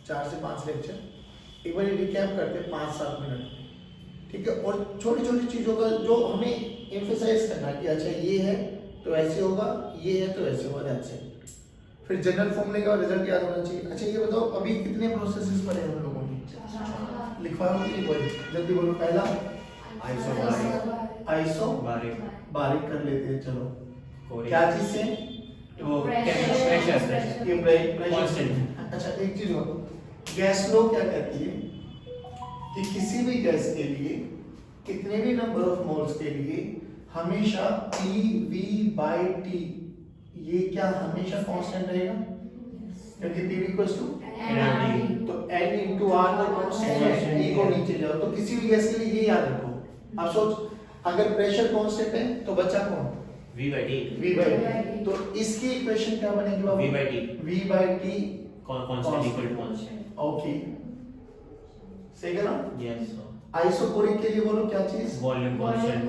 4 से 5 लेक्चर, एक बार रिकैप करते हैं 5-7 मिनट, ठीक है। और छोटी छोटी चीज़ों का जो हमें एम्फेसाइज करना कि अच्छा ये है तो ऐसे होगा, ये है तो ऐसे होगा, दैट्स इट। फिर जनरल फॉर्मूले का रिजल्ट याद होना चाहिए। अच्छा ये बताओ अभी कितने प्रोसेसेस पढ़े हम लोगों ने? लिखवाओ जल्दी बोलो। पहला आइसो बारीक कर लेते हैं, चलो क्या चीज से? वो प्रेशर ये प्रेशर। अच्छा एक चीज और, गैस लॉ क्या कहती है कि किसी भी गैस के लिए कितने भी नंबर ऑफ मोल्स के लिए हमेशा PV/T ये क्या हमेशा कांस्टेंट रहेगा, क्योंकि PV इक्वल्स टू NRT। तो N into R तो कांस्टेंट है, E को नीचे जाओ, तो किसी भी गैस के लिए ये याद रखो। अब सोच अगर प्रेशर कांस्टेंट है तो बचा कौन? V/T। तो इसकी इक्वेशन क्या बनेगी बाबू? V/T constant equal to constant. Okay सही है ना? यस आइसोकोरिक के लिए बोलो क्या चीज? Volume constant.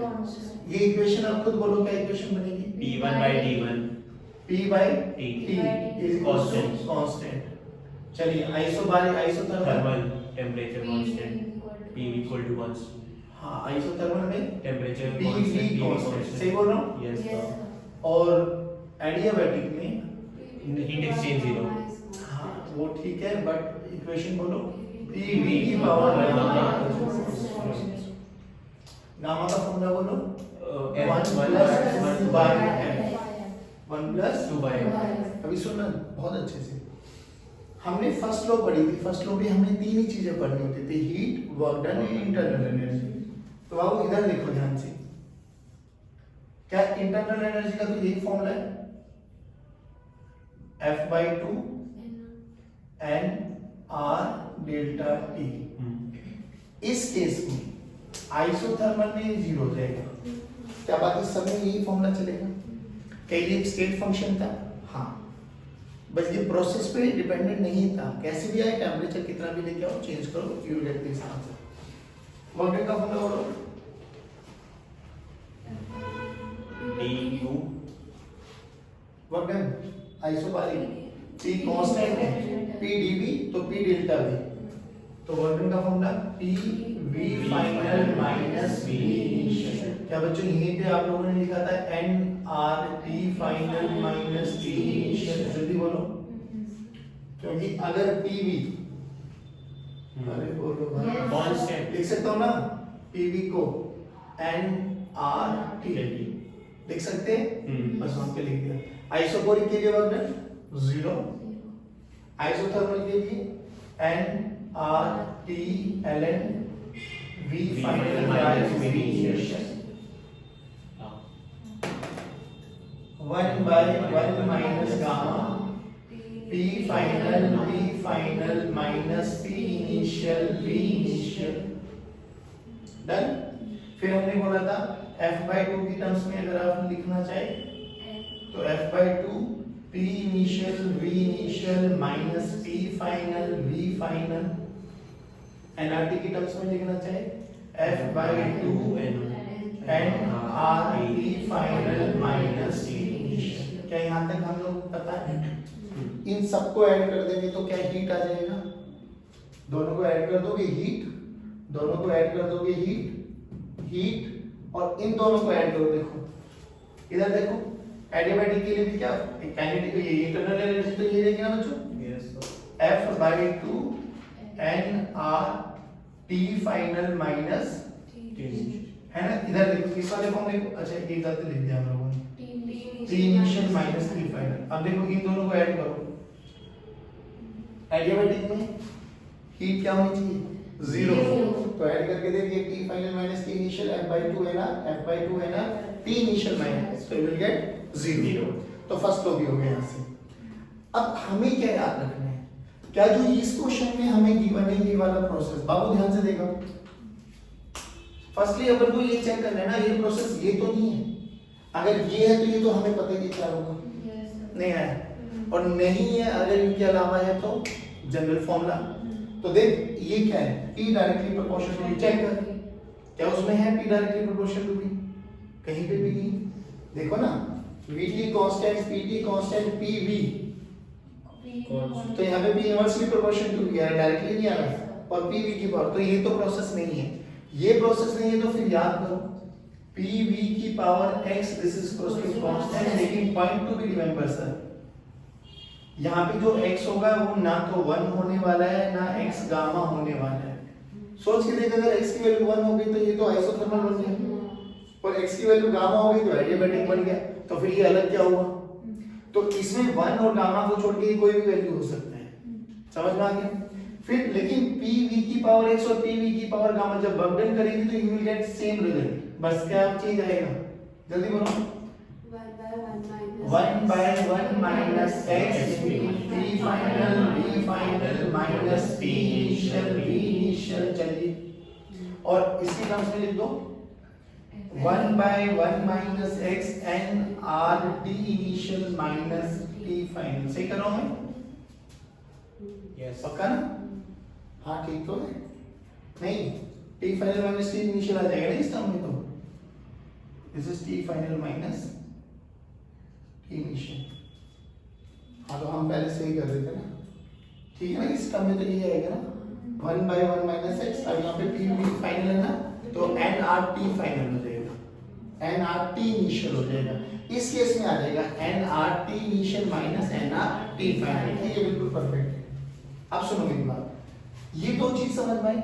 ये इक्वेशन आप खुद बोलो क्या इक्वेशन बनेगी? P1/T1 P/T is Constant। Constant. चलिए isobaric isothermal thermal temperature constant PV equal to constant. हाँ आइसोथर्मल में टेम्परेचर PV कांस्टेंट कांस्टेंट, सही बोल रहा हूँ? यस और एडियाबैटिक में हीट एक्सचेंज 0। हाँ वो ठीक है, बट इक्वेशन बोलो PV की पावर गामा का फॉर्मूला बोलो 1 + 2/m। अभी सुनना बहुत अच्छे से, हमने फर्स्ट लॉ पढ़ी थी। फर्स्ट लॉ भी हमने तीन ही चीजें पढ़नी होती थी, heat, work done and internal energy. तो बाबू इधर देखो ध्यान से, क्या इंटरनल एनर्जी का तो यही फॉर्मूला है F/2 nR∆T। इस केस में आइसोथर्मल में 0 हो जाएगा, क्या बाकी सब में यही फॉर्मूला चलेगा? क्या ये एक स्टेट फंक्शन था? हाँ, बस ये प्रोसेस पे डिपेंडेंट नहीं था, कैसे भी आए टेम्परेचर कितना भी लेके आओ चेंज करो you will get this answer. Work done का फॉर्मूला बोलो DU work done isobaric P constant है, P dV तो P डेल्टा V, तो वर्क डन का formula PV final minus V initial. क्या बच्चों यहीं पे आप लोगों ने लिखा था nRT final minus T initial, जल्दी बोलो, क्योंकि अगर PV अरे बोलो भाई कांस्टेंट लिख सकता हूँ ना, PV को nRT लिख सकते हैं, बस वहां पे लिख दिया। आइसोकोरिक के लिए वर्क डन 0, आइसोथर्मल के लिए nRT ln V final minus V initial 1/1 minus gamma P final minus P initial V initial. Done. फिर हमने बोला था F/2 की टर्म्स में अगर आप लिखना चाहे तो F/2 P initial V initial minus P final V final. nRT की टर्म्स में लिखना चाहे F/2 nRT final minus T initial. क्या यहाँ तक हम लोग पता है? इन सबको ऐड कर देंगे तो क्या हीट आ जाएगा? दोनों को ऐड कर दोगे हीट, दोनों को ऐड कर दोगे हीट और इन दोनों को ऐड करो। देखो इधर देखो, एडियाबैटिक के लिए भी क्या काइनेटिक ये इंटरनल एनर्जी तो ये रहेगी ना बच्चों, F/2 nRT फाइनल माइनस है ना। इधर देखो इस वाले फॉर्म देखो, अच्छा एक गलती लिख दिया हम लोगों ने, T initial minus T final. अब देखो इन दोनों को ऐड करो, एडियाबैटिक में हीट क्या होनी चाहिए? 0, तो ऐड करके देखिए T final minus T initial F/2 है ना T इनिशियल माइनस, तो यू विल गेट 0। तो फर्स्ट लॉ भी हो गया यहाँ से। अब हमें क्या याद रखना है, क्या जो इस क्वेश्चन में हमें गिवन है ये वाला प्रोसेस, बाबू ध्यान से देखो। फर्स्टली अगर तो ये चेक कर लेना ये प्रोसेस ये तो नहीं है, अगर ये है तो ये तो हमें पता ही क्या होगा, नहीं है, और नहीं है अगर इनके अलावा है तो जनरल फॉर्मूला। तो देख ये क्या है, P directly proportional to V, check कर क्या उसमें है P directly proportional to V? कहीं पे भी नहीं। देखो ना VT constant PT constant PV तो यहाँ पे भी इनवर्सली प्रोपोर्शन टू यार डायरेक्टली नहीं आ रहा और पी वी की पावर, तो ये तो प्रोसेस नहीं है, ये प्रोसेस नहीं है, तो फिर याद करो पी वी की power x this is equal to constant, लेकिन point to be remember sir, यहाँ पे जो x होगा वो ना तो 1 होने वाला है ना x गामा होने वाला है। सोच के देख, अगर x की वैल्यू 1 हो गई तो ये तो आइसोथर्मल बन गया, और x की वैल्यू गामा हो गई तो एडियाबैटिक बन गया, तो फिर ये अलग क्या हुआ? तो इसमें 1 और गामा को छोड़ के कोई भी वैल्यू हो सकता है, समझ में आ गया? फिर लेकिन pv की पावर x और pv की पावर गामा जब वर्क डन करेंगे तो you will get same result, बस क्या चेंज आएगा, जल्दी बोलो। 1 by 1 minus x p final b final minus p initial b initial, चलिए और इसी टर्म्स में लिख दो 1 by 1 minus x n r t initial minus t final, सही कर रहा हूं मैं? यस पक्का ना? हाँ ठीक तो है, नहीं t final minus t initial आ जाएगा ना इस टर्म में, तो this is t final minus initial. हाँ तो हम पहले से ही कर रहे थे ना, ठीक है ना, इस टर्म में तो ये आएगा ना 1 by 1 minus x, अब यहाँ पे p v फाइनल है ना, तो n r t फाइनल हो जाएगा, n r t इनिशियल हो जाएगा, इस केस में आ जाएगा n r t initial minus n r t final, ये बिल्कुल परफेक्ट है। अब सुनो मेरी बात, ये दो चीज समझ में आई,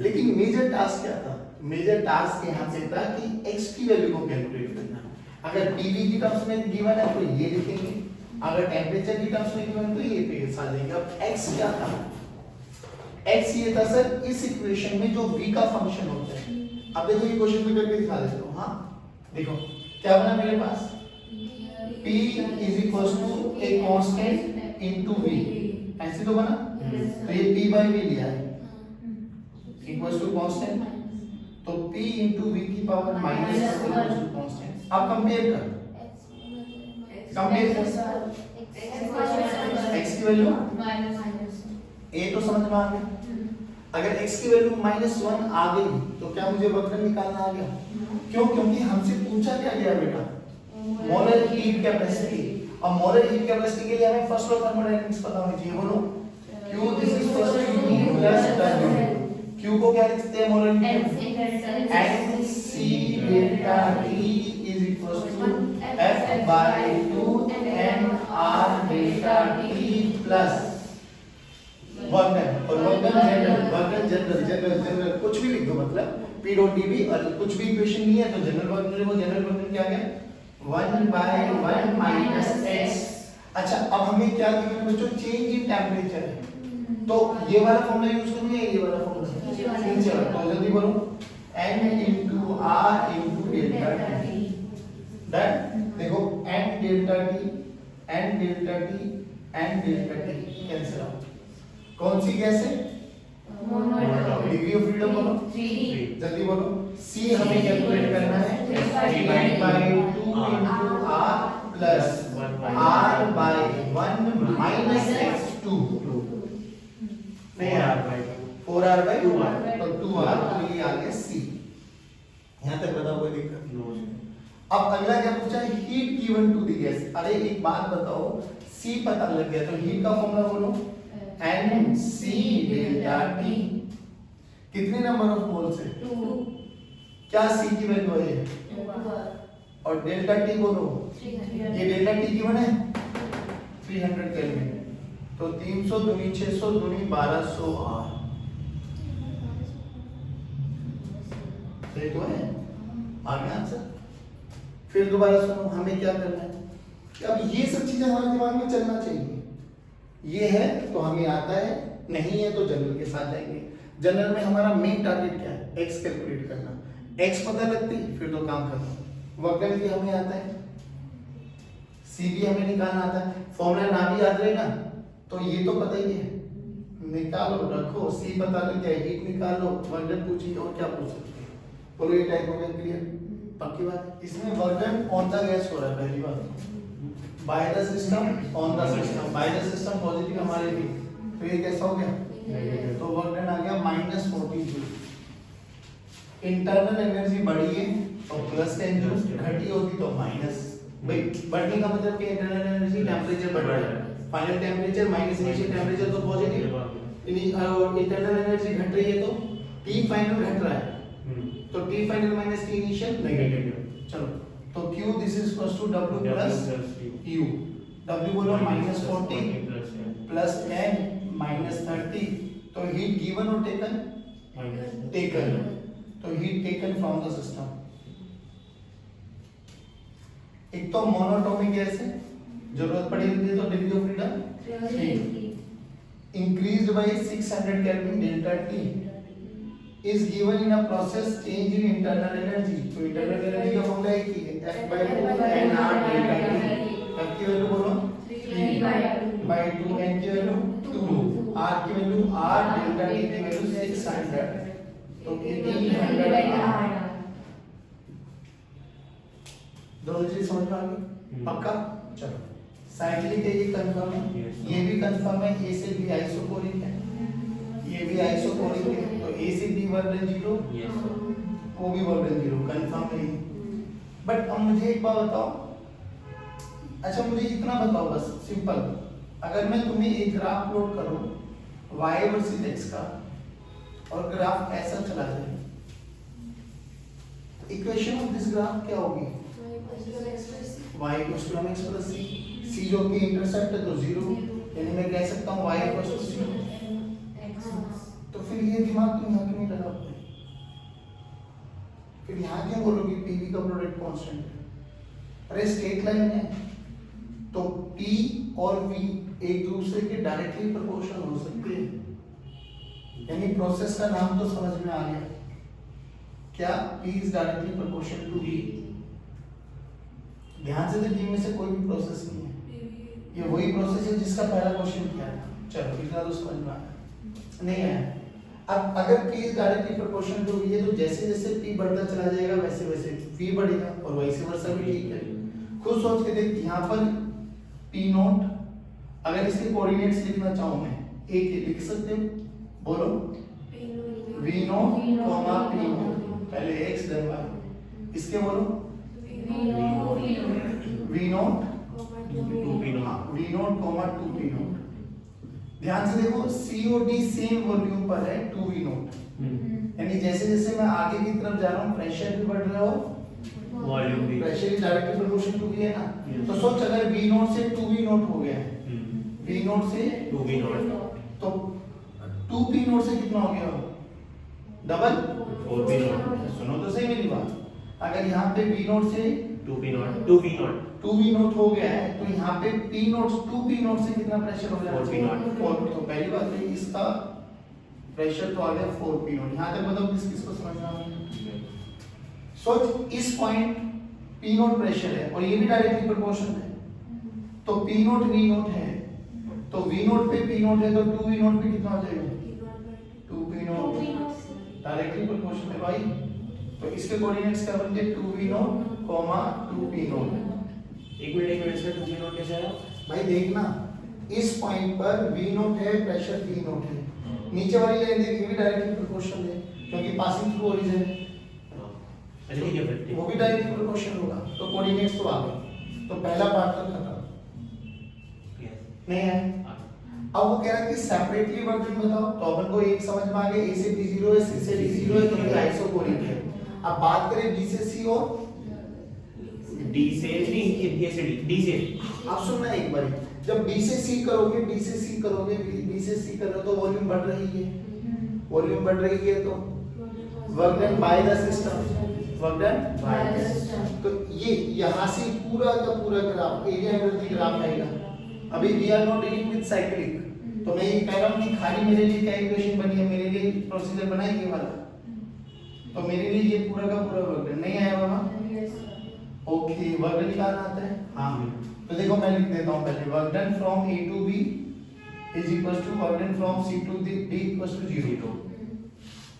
लेकिन मेजर टास्क क्या था? मेजर टास्क यहाँ से था कि x की वैल्यू को कैलकुलेट करना। अगर pv की टर्म्स में गिवन है तो ये लिखेंगे, अगर टेम्परेचर की टर्म्स में गिवन तो ये पे आ जाएंगे। अब x क्या था? x ये था सर इस इक्वेशन में जो v का फंक्शन होता है। अब देखो ये क्वेश्चन में करके दिखा देता हूं। हाँ देखो क्या बना मेरे पास, p is equal to a constant into v, ऐसे तो बना, तो ये p बाय v लिया है इक्वल टू कांस्टेंट, तो p इनटू v की power minus equal to constant. अब कंपेयर कर, कंपेयर कर x की वैल्यू a तो समझ में आ गया, अगर x की वैल्यू -1 आ गई तो क्या मुझे वक्रम निकालना आ गया? क्यों? क्योंकि हमसे पूछा क्या गया बेटा, मोलर हीट कैपेसिटी, और मोलर हीट कैपेसिटी के लिए हमें फर्स्ट लॉ थर्मोडायनामिक्स पता होनी चाहिए। बोलो q this is first u plus w, q को क्या लिखते हैं molar heat, nc delta t is equals to f by 2 nr delta t plus work done, और वर्क डन जनरल कुछ भी लिख दो, मतलब p डॉट dv, और कुछ भी इक्वेशन नहीं है तो जनरल वर्क डन, वो जनरल वर्क डन क्या आ गया 1 by 1 minus x। अच्छा अब हमें क्या गिवन है बच्चों, चेंज इन टेंपरेचर है, तो ये वाला फॉर्मूला यूज करूंगा, ये वाला फॉर्मूला नीचे रखो, तो जल्दी बोलो n into r into delta t, done. देखो n delta t n delta t n delta t cancel out, कौन सी गैस है, डिग्री ऑफ फ्रीडम बोलो, जल्दी बोलो। c हमें कैलकुलेट करना है 3 by 2 into r plus r by 1 minus x 2 4r by 2r, तो 2r, तो ये आ गया c। यहाँ तक बताओ कोई दिक्कत? अब अगला क्या पूछा है, heat given to the gas. अरे एक बात बताओ, C पता लग गया तो हीट का फॉर्मूला बोलो nc डेल्टा t, कितने नंबर ऑफ मोल्स है, 2, क्या C की वैल्यू है, 2, और डेल्टा t बोलो, 300, ये डेल्टा t गिवन है 300 केल्विन, तो 300 दूनी 600 दूनी 1200 r, सही तो है, आ गया आंसर। फिर दोबारा सुनो, हमें क्या करना है, कि अब ये सब चीजें हमारे दिमाग में चलना चाहिए, ये है तो हमें आता है, नहीं है तो जनरल के साथ जाएंगे। जनरल में हमारा मेन टारगेट क्या है, x कैलकुलेट करना, x पता लगती फिर तो काम खत्म। वर्क डन भी हमें आता है, c भी हमें निकालना आता है, फॉर्मूला ना भी याद रहेगा तो ये तो पता ही है, निकालो रखो, c पता लग जाए, हीट निकालो, वर्क डन पूछिए और क्या पूछ सकते हैं, बोलो ये टाइप हो गया क्लियर, पक्की बात। इसमें work done on the gas हो रहा है, पहली बात bye the system on the system, bye the system positive हमारे लिए, तो ये कैसा हो गया, तो वर्क डन आ गया -40 जूल। इंटरनल एनर्जी बढ़ी है तो +10 जूल, घटी होगी तो माइनस, भाई बढ़ने का मतलब कि इंटरनल एनर्जी टेंपरेचर बढ़ रहा है, final temperature minus initial temperature तो पॉजिटिव, इंटरनल एनर्जी घट रही है तो T फाइनल घट रहा है, तो T final minus T initial negative. चलो तो Q this is equals to W plus U। W बोलो -40 प्लस 10 -30, तो हीट गिवन और टेकन, टेकन, तो heat taken from the system. एक तो मोनोटोमिक गैस है, जरूरत पड़ी तो degree of freedom 3 increased by 600 kelvin delta T is given in a process change in internal energy। तो इंटरनल एनर्जी का फॉर्मूला एक ही है, F/2 nR delta T। F की वैल्यू बोलो 3/2, N की वैल्यू 2, R की वैल्यू R डेल्टा T की value 600, तो 1800 दोनों चीज समझ में आ गई? पक्का? चलो साइक्लिक है, ये कंफर्म है, ये भी कंफर्म है, ए से बी आइसोकोरिक है, ये भी आइसोकोरिक है, तो ए से बी वर्क डन 0, वो भी वर्क डन 0, कंफर्म है। बट अब मुझे एक बात बताओ, अच्छा मुझे इतना बताओ बस सिंपल, अगर मैं तुम्हें एक ग्राफ प्लॉट करूं y वर्सेस x का और ग्राफ ऐसा चला जाए, इक्वेशन ऑफ दिस ग्राफ क्या होगी? y equals to mx plus c, c जो कि इंटरसेप्ट है तो 0, यानी मैं कह सकता हूं y इक्वल्स टू c। तो फिर ये दिमाग तुम यहाँ क्यों नहीं लगा पाए? फिर यहाँ क्यों बोलोगे PV का प्रोडक्ट कांस्टेंट है? अरे स्ट्रेट लाइन है तो P और V एक दूसरे के डायरेक्टली प्रोपोर्शनल हो सकते हैं, यानी प्रोसेस का नाम तो समझ में आ गया, क्या P is directly proportional to V। ध्यान से देखिए, में से कोई भी प्रोसेस नहीं है, ये वही प्रोसेस है जिसका पहला क्वेश्चन किया था। चलो इतना तो समझ में आया नहीं है? अब अगर P is directly proportional to V है तो जैसे जैसे P बढ़ता चला जाएगा वैसे वैसे V बढ़ेगा और वैसे वर्सा भी ठीक है। खुद सोच के देख, यहाँ पर P नोट, अगर इसके कोऑर्डिनेट्स लिखना चाहूं मैं a के लिख सकते हो, बोलो V note comma P note, पहले x देन y, इसके बोलो V note 2P note, V note comma 2P note. ध्यान से देखो C और D सेम वॉल्यूम पर है 2V नोट, यानी जैसे जैसे मैं आगे की तरफ जा रहा हूँ प्रेशर भी बढ़ रहा हो, वॉल्यूम भी, pressure is directly proportional to V है ना। तो सोच अगर V नोट से 2V नोट हो गया है, V नोट से 2V नोट, तो 2P नोट से कितना हो गया? Double 4P note. सुनो तो सही मेरी बात, अगर यहाँ पे V नोट से 2P note, 2V note, 2V note हो गया है तो यहाँ पे P नोट 2P नोट से कितना प्रेशर हो जाएगा? 4P note. 4, तो पहली बात है इसका प्रेशर तो आ गया 4P नोट। यहाँ तक बताओ किस किस को समझ में आ गया? सोच इस पॉइंट P नोट प्रेशर है और ये भी डायरेक्टली प्रोपोर्शनल है, तो P नोट V नोट है, तो V नोट पे P नोट है तो 2V नोट पे कितना हो जाएगा? 2P नोट डायरेक्टली प्रोपोर्शनल है भाई। तो इसके कोऑर्डिनेट्स क्या बनते हैं? 2V note comma 2P note. एक मिनट इसमें 2P नोट कैसे आया भाई देखना, इस पॉइंट पर V नोट है, प्रेशर P नोट है, नीचे वाली लाइन देखिए भी डायरेक्टली प्रोपोर्शनल है क्योंकि पासिंग थ्रू ओरिजिन है, अच्छा ठीक है फिर वो भी डायरेक्टली प्रोपोर्शनल होगा। तो कोऑर्डिनेट्स तो आ गए, तो पहला पार्ट तो खत्म नहीं है। अब वो कह रहा है कि सेपरेटली वर्क डन बताओ, तो अपन को एक समझ में आ गया, A से B 0 है, C से D 0 है, तो ये आइसोकोरिक है। अब बात करें B से C और D से D से आप सुनना एक बार, जब B से C करोगे, B से C करोगे, B से C कर रहे हो तो वॉल्यूम बढ़ रही है, वॉल्यूम बढ़ रही है तो work done by the system, work done by the system. तो ये यहाँ से पूरा का पूरा graph area under the graph आएगा। अभी we are not dealing with cyclic, तो मैं ये कह रहा हूँ कि खाली मेरे लिए क्या इक्वेशन बनी है, मेरे लिए प्रोसीजर बना है ये वाला, तो मेरे लिए ये पूरा का पूरा वर्क डन नहीं आया बाबा। ओके, वर्क डन निकालना आता है? हाँ, तो देखो मैं लिख देता हूँ पहले, work done from A to B is equals to work done from C to D equals to 0।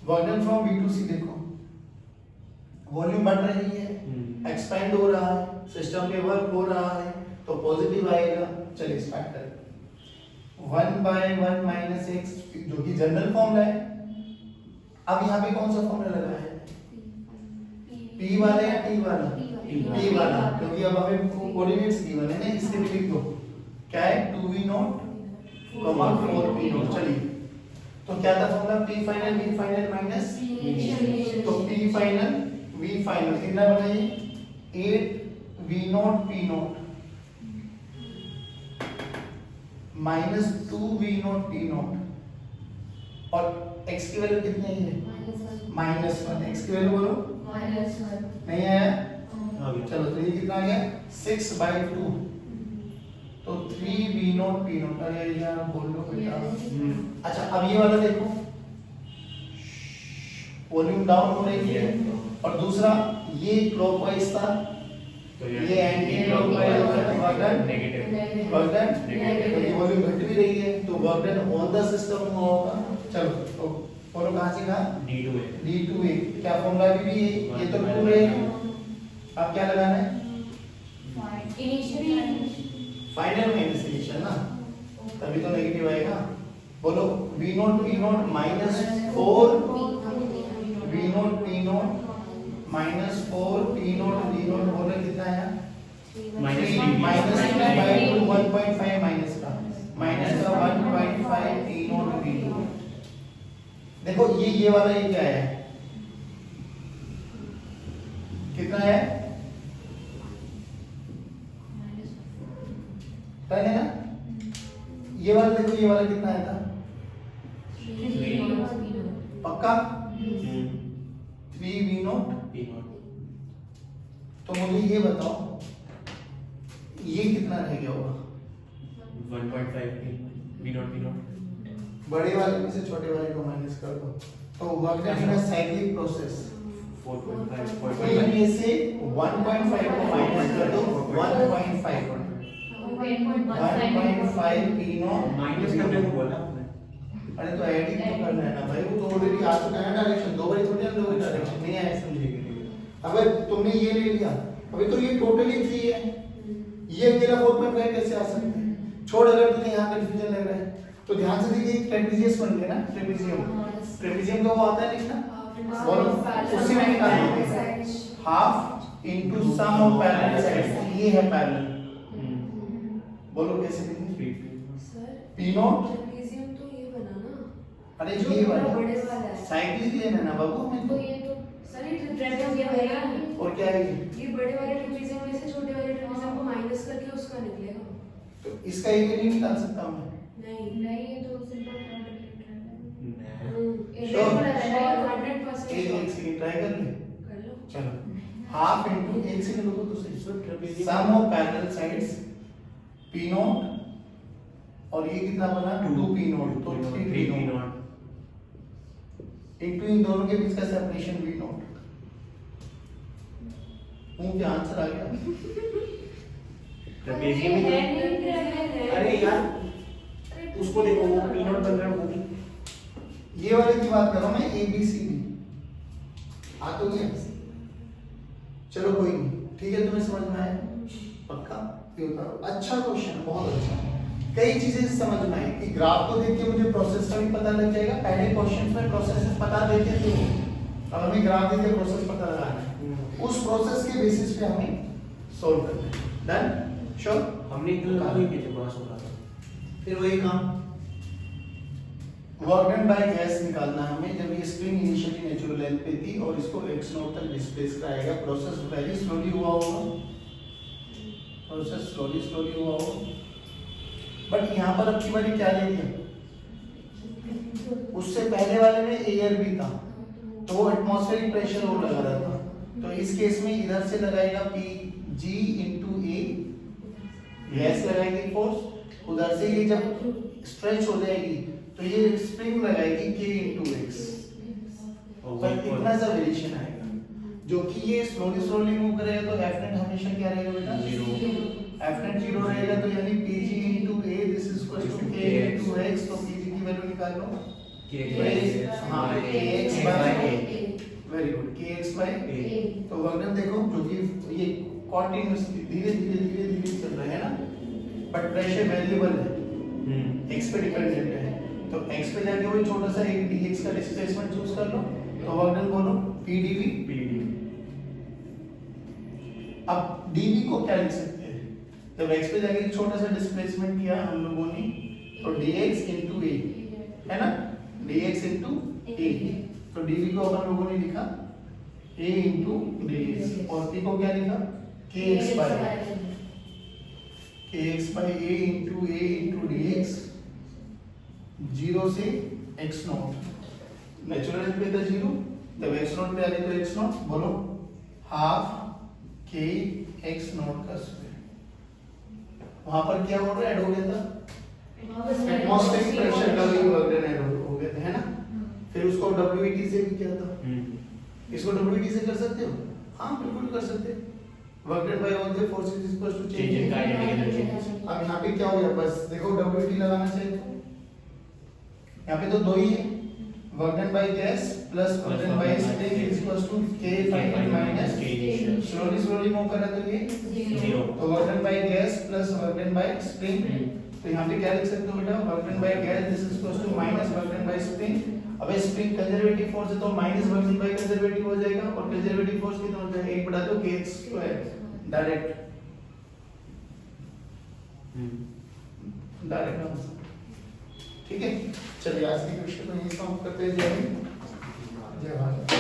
Work done from B to C देखो, वॉल्यूम बढ़ रही है, एक्सपेंड हो रहा है, सिस्टम पे वर्क हो रहा है, तो पॉजिटिव आएगा। चलिए स्टार्ट करें। 1/1 माइनस x जो कि जनरल फॉर्मूला है। अब यहाँ पे कौन सा फॉर्मूला लगा है? P वाला या T वाला? P वाला, क्योंकि अब हमें कोऑर्डिनेट्स गिवन है ना, इसके भी लिख दो। क्या है 2v0 4p0। चलिए तो क्या था formula p final v final minus तो p फाइनल v फाइनल कितना बना ये 8v0 p0 minus 2v0 p0 और x की वैल्यू कितनी है -1 x की वैल्यू बोलो नहीं आया चलो तो ये कितना आ गया 6/2 तो 3v0 p0 अरे यार बोल लो बेटा। अच्छा अब ये वाला देखो वॉल्यूम डाउन हो रही है और दूसरा ये क्लॉकवाइज था तो ये एंटी क्लॉकवाइज वर्क नेगेटिव तो ये वॉल्यूम घट भी रही है तो work done on the system होगा। चलो तो फॉलो कहां से कहां D2 d2a क्या फॉर्मूला भी ये तो 2 रहेगा। अब क्या लगाना है फाइनल माइनस इनिशियल ना तभी तो नेगेटिव आएगा। बोलो v0 p0 minus 4 v0 p0 minus 4 p0 d0 बोलो कितना आया माइनस माइनस 1.5 माइनस का 1.5 p0 d0। देखो ये वाला ये क्या है कितना है 10 है ना। ये वाला देखो ये वाला कितना आया था पक्का 3v0 तो मुझे ये बताओ ये कितना रह गया होगा 1.5 v0 बड़े वाले में से छोटे वाले को माइनस कर दो तो work done in a cyclic process 4.5 इनमें से 1.5 को माइनस कर दो 1.5 p0 माइनस करने को बोला आपने अरे तो एडिंग तो करना है ना भाई वो तो ऑलरेडी आ चुका है डायरेक्शन दो बारी थोड़ी ना दो बारी डायरेक्शन नहीं आया समझेगी। अगर तुमने ये ले लिया अभी तो ये टोटली 3 है ये अकेला 4.5 कैसे आ सकते हैं छोड़ अगर तुम्हें यहाँ कंफ्यूजन लग रहा है तो ध्यान से देखिए ट्रेपेजियस बन गया ना ट्रेपेजियम का वो आता है लिखना बोलो उसी में निकाल देते हैं half into sum of parallel sides ये है पैरेलल बोलो कैसे लिखेंगे p0 अरे ये वाला साइक्लिक लेना ना बाबू हमें तो और क्या है ये बड़े वाले ट्रेपेजियम में से छोटे वाले ट्रेपेजियम को माइनस करके उसका निकलेगा तो इसका एक नहीं निकाल सकता मैं नहीं ये तो सिंपल एक सेकंड ट्राई कर ले कर लो चलो हाफ इनटू एक सेकंड रुको तो सही सम ऑफ पैरेलल साइड्स p0 और ये कितना बना 2p0 तो 3p0 इनटू इन दोनों के बीच का सेपरेशन v0 क्या आंसर आ गया ट्रेपेजियम में अरे यार उसको देखो वो p0 बन रहा है वो भी ये वाले की बात कर रहा हूं मैं a b c d आ तो गया चलो कोई नहीं ठीक है तुम्हें समझ में आया पक्का ये उतारो अच्छा क्वेश्चन बहुत अच्छा कई चीजें समझ में आई कि ग्राफ को देख के मुझे प्रोसेस का भी पता लग जाएगा पहले क्वेश्चंस में प्रोसेस बता देते थे अब हमें ग्राफ देख के प्रोसेस पता लगाना है उस प्रोसेस के बेसिस पे हमें सॉल्व करना है डन श्योर हमने इतना काम नहीं किया बड़ा सोचा था फिर वही काम वर्क डन बाय गैस निकालना है हमें जब ये स्प्रिंग इनिशियली नेचुरल लेंथ पे थी और इसको x नॉट तक डिस्प्लेस कराएगा प्रोसेस वेरी स्लोली हुआ होगा प्रोसेस स्लोली हुआ होगा बट यहाँ पर अब की बारी क्या ले लिया उससे पहले वाले में एयर भी था तो वो एटमॉस्फेरिक प्रेशर वो लगा रहा था तो इस केस में इधर से लगाएगा p g into a gas लगाएगी फोर्स उधर से ये जब स्ट्रेच हो जाएगी तो ये स्प्रिंग लगाएगी k into x पर इतना सा वेरिएशन आएगा जो कि ये स्लोली मूव करेगा तो f net हमेशा क्या रहेगा बेटा 0 f net 0 रहेगा तो यानी pg into a this is equal to k into x तो pg की वैल्यू निकाल लो हाँ kx by a very good kx by a तो वर्क देखो जो कि ये कंटीन्यूअसली धीरे धीरे चल रहा है ना बट प्रेशर वेरिएबल है x पे डिपेंडेंट है तो x पे जाके वही छोटा सा एक dx का डिस्प्लेसमेंट चूज कर लो तो वर्क डन बोलो pdv अब dv को क्या लिख सकते हैं जब x पे जाके एक छोटा सा डिस्प्लेसमेंट किया हम लोगों ने तो dx into a है ना, dx into a, तो dv को अपन लोगों ने लिखा a into dx और p को क्या लिखा kx by a into dx 0 से x नॉट नेचुरल पे था 0, तब x नॉट पे आ गई तो x नॉट बोलो हाफ k x नॉट का स्क्वायर। वहां पर क्या हो रहा है, ऐड हो गया था एटमॉस्फेरिक प्रेशर का भी वर्क डन ऐड हो गया था, है ना। फिर उसको WET से भी किया था, इसको WET से कर सकते हो, हाँ बिल्कुल कर सकते हैं। Work done by all the forces is equal to change in kinetic energy. अब यहाँ पे क्या हो गया, बस देखो WET लगाना चाहिए तो यहाँ पे तो दो ही है, work done by gas plus work done by spring is equal to k final minus k initial. Slowly move कर रहा तो ये 0, तो work done by gas plus work done by spring, तो यहाँ पे क्या लिख सकते हो बेटा, work done by gas this is equal to minus work done by spring. अब स्प्रिंग कंजर्वेटिव फोर्स है तो minus work done by conservative हो जाएगा, और कंजर्वेटिव फोर्स कितना हो जाएगा 1 बटा 2 kx² डायरेक्ट आंसर। ठीक है, चलिए आज की क्वेश्चन को यहीं समाप्त करते हैं। जय हिंद, जय भारत।